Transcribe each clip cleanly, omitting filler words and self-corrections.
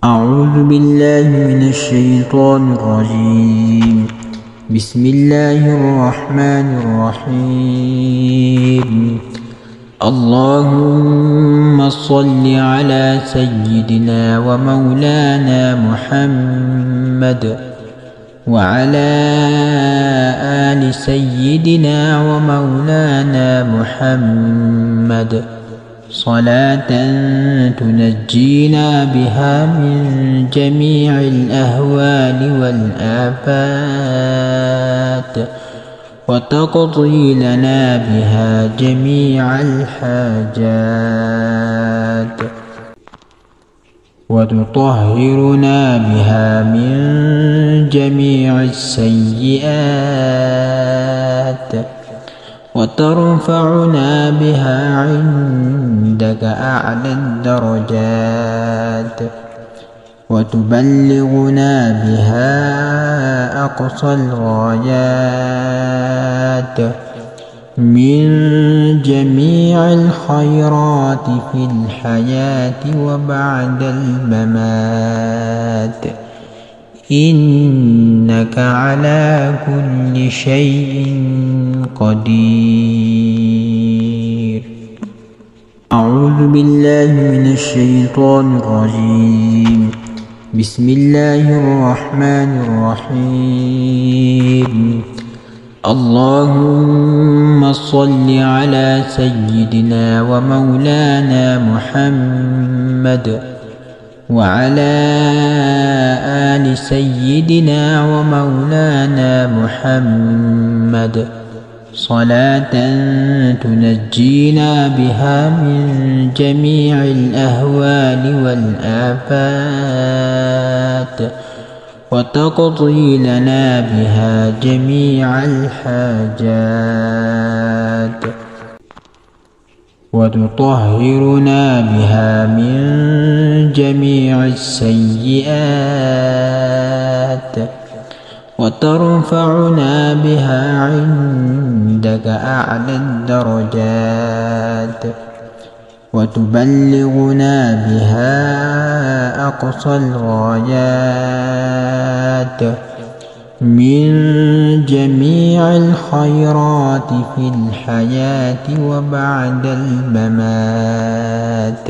أعوذ بالله من الشيطان الرجيم. بسم الله الرحمن الرحيم. اللهم صل على سيدنا ومولانا محمد وعلى آل سيدنا ومولانا محمد صلاة تنجينا بها من جميع الأهوال والآفات وتقضي لنا بها جميع الحاجات وتطهرنا بها من جميع السيئات وترفعنا بها عندك أعلى الدرجات وتبلغنا بها أقصى الغايات من جميع الخيرات في الحياة وبعد الممات، إنك على كل شيء قدير. أعوذ بالله من الشيطان الرجيم. بسم الله الرحمن الرحيم. اللهم صل على سيدنا ومولانا محمد وعلى آل سيدنا ومولانا محمد صلاة تنجينا بها من جميع الأهوال والآفات وتقضي لنا بها جميع الحاجات وتطهرنا بها من جميع السيئات وترفعنا بها عندك أعلى الدرجات وتبلغنا بها أقصى الغايات من جميع الخيرات في الحياة وبعد الممات،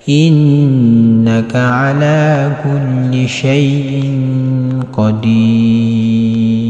إنك على كل شيء قدير.